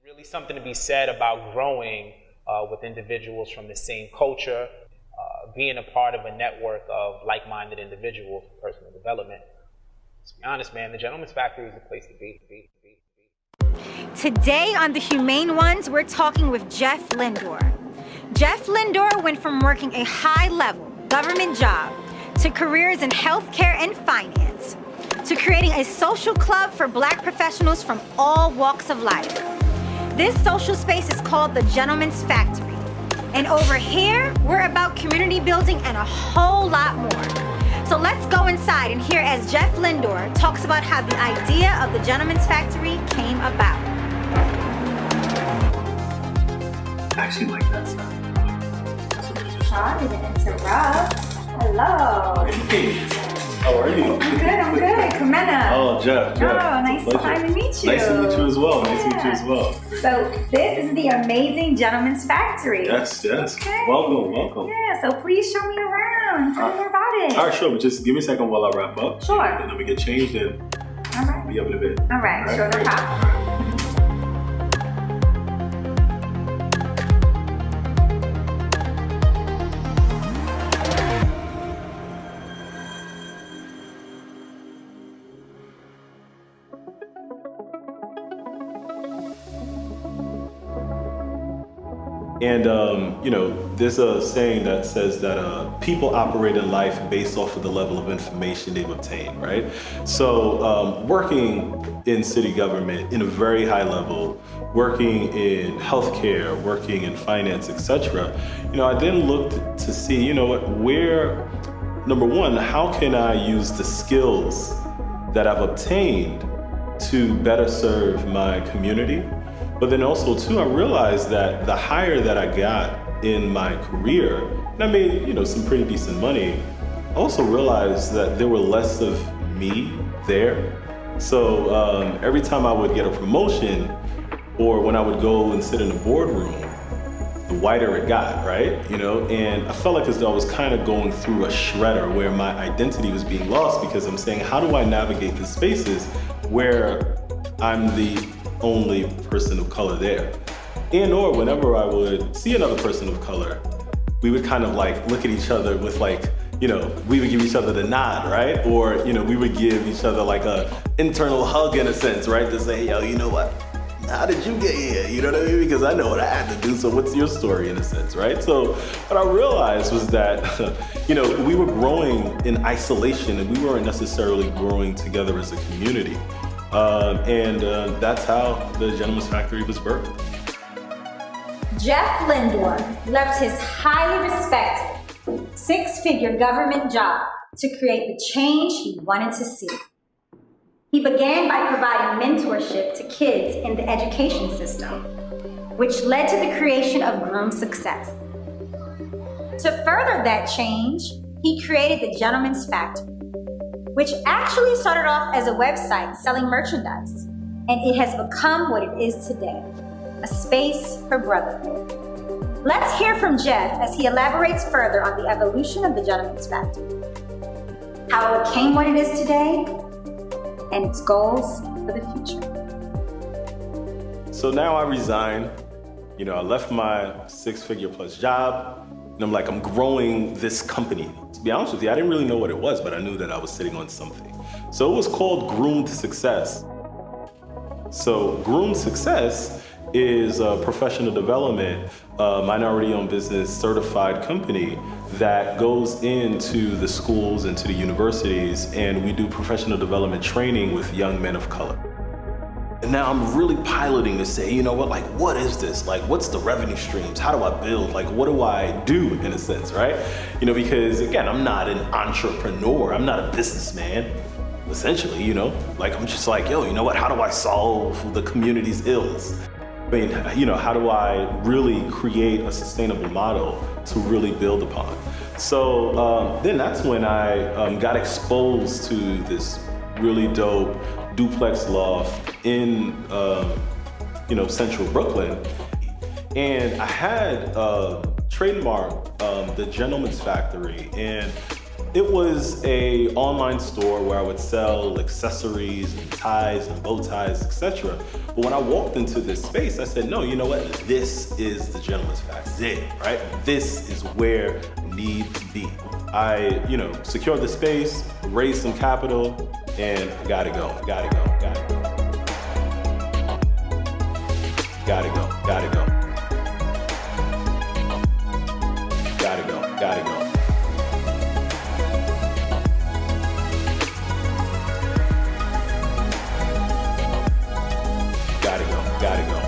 Really something to be said about growing with individuals from the same culture, being a part of a network of like-minded individuals for personal development. To be honest, man, the Gentleman's Factory is the place to be. Today on the Humane Ones, we're talking with Jeff Lindor. Jeff Lindor went from working a high-level government job to careers in healthcare and finance, to creating a social club for Black professionals from all walks of life. This social space is called the Gentleman's Factory. And over here, we're about community building and a whole lot more. So let's go inside and hear as Jeff Lindor talks about how the idea of the Gentleman's Factory came about. I actually like that stuff. Sorry to interrupt. Hello. Hey, how are you? I'm good. Ka-Mena. Oh, Jeff. Oh, nice to meet you. Nice to meet you as well. Nice to meet you as well. So this is the amazing Gentleman's Factory. Yes. Okay. Welcome. Yeah, so please show me around. Tell me more about it. All right, sure. But just give me a second while I wrap up. Sure. And then we get changed and All right. be up in a bit. All right, sure, no great. problem. And, there's a saying that says that people operate in life based off of the level of information they've obtained, right? So working in city government in a very high level, working in healthcare, working in finance, etc., I then looked to see, where, number one, how can I use the skills that I've obtained to better serve my community? But then also too, I realized that the higher that I got in my career, and I made, some pretty decent money, I also realized that there were less of me there. So every time I would get a promotion, or when I would go and sit in the boardroom, the whiter it got, right? And I felt like as though I was kind of going through a shredder where my identity was being lost, because I'm saying, how do I navigate the spaces where I'm the only person of color there? And or whenever I would see another person of color, we would kind of like look at each other with like, we would give each other the nod, right? Or, we would give each other like a internal hug in a sense, right? To say, yo, you know what? How did you get here? You know what I mean? Because I know what I had to do, so what's your story in a sense, right? So what I realized was that, we were growing in isolation and we weren't necessarily growing together as a community. And that's how the Gentleman's Factory was birthed. Jeff Lindor left his highly respected six-figure government job to create the change he wanted to see. He began by providing mentorship to kids in the education system, which led to the creation of Groom Success. To further that change, he created the Gentleman's Factory, which actually started off as a website selling merchandise, and it has become what it is today, a space for brotherhood. Let's hear from Jeff as he elaborates further on the evolution of the Gentleman's Factory, how it became what it is today, and its goals for the future. So now I resigned. I left my six-figure plus job, and I'm growing this company. To be honest with you, I didn't really know what it was, but I knew that I was sitting on something. So it was called Groomed Success. So Groomed Success is a professional development, minority-owned business certified company that goes into the schools and to the universities, and we do professional development training with young men of color. And now I'm really piloting to say, what is this? What's the revenue streams? How do I build? What do I do in a sense, right? Because again, I'm not an entrepreneur. I'm not a businessman, essentially, I'm just how do I solve the community's ills? How do I really create a sustainable model to really build upon? So then that's when I got exposed to this really dope duplex loft in central Brooklyn, and I had trademarked the Gentleman's Factory, and It was a online store where I would sell accessories and ties and bow ties, etc. But when I walked into this space, I said, no, you know what? This is the Gentleman's Factory, right? This is where I need to be. I, secured the space, raised some capital, and gotta go. Gotta go. Gotta go. Gotta go. Gotta go. Gotta go. Gotta go. Gotta go.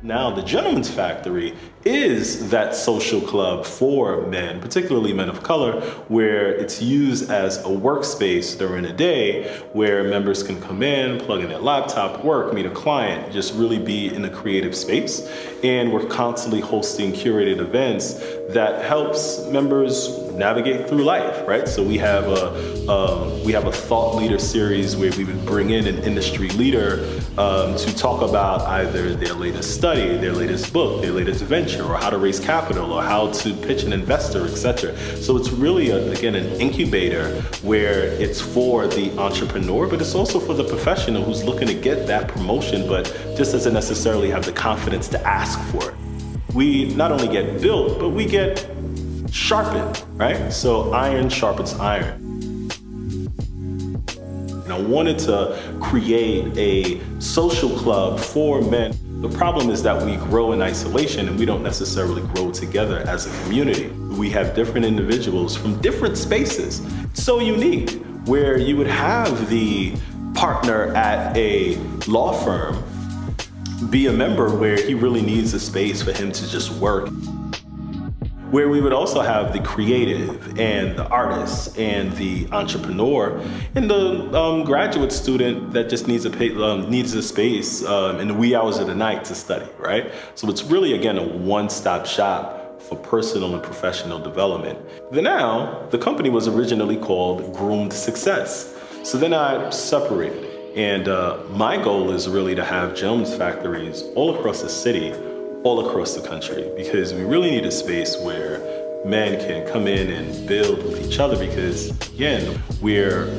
Now, the Gentleman's Factory is that social club for men, particularly men of color, where it's used as a workspace during the day where members can come in, plug in their laptop, work, meet a client, just really be in a creative space. And we're constantly hosting curated events that helps members navigate through life, right? So we have a thought leader series where we would bring in an industry leader to talk about either their latest study, their latest book, their latest venture, or how to raise capital, or how to pitch an investor, etc. So it's really, again, an incubator where it's for the entrepreneur, but it's also for the professional who's looking to get that promotion, but just doesn't necessarily have the confidence to ask for it. We not only get built, but we get sharpened, right? So iron sharpens iron. And I wanted to create a social club for men. The problem is that we grow in isolation and we don't necessarily grow together as a community. We have different individuals from different spaces. It's so unique, where you would have the partner at a law firm be a member where he really needs a space for him to just work. Where we would also have the creative and the artist and the entrepreneur and the graduate student that just needs a space in the wee hours of the night to study, right? So it's really, again, a one-stop shop for personal and professional development. Then now, the company was originally called Groomed Success. So then I separated. And my goal is really to have Gentlemen's Factories all across the city, all across the country, because we really need a space where men can come in and build with each other, because again, we're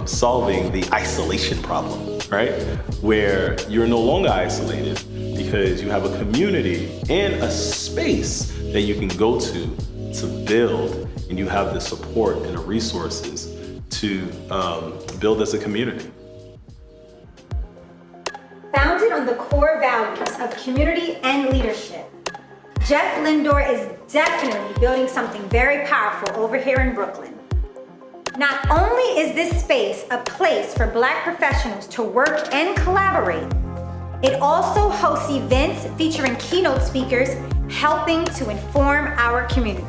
solving the isolation problem, right? Where you're no longer isolated because you have a community and a space that you can go to build, and you have the support and the resources to build as a community. Founded on the core values of community and leadership, Jeff Lindor is definitely building something very powerful over here in Brooklyn. Not only is this space a place for Black professionals to work and collaborate, it also hosts events featuring keynote speakers helping to inform our community.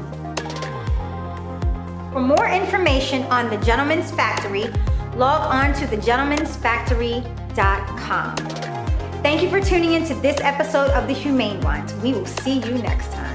For more information on the Gentlemen's Factory, log on to thegentlemensfactory.com. Thank you for tuning in to this episode of the Humane Ones. We will see you next time.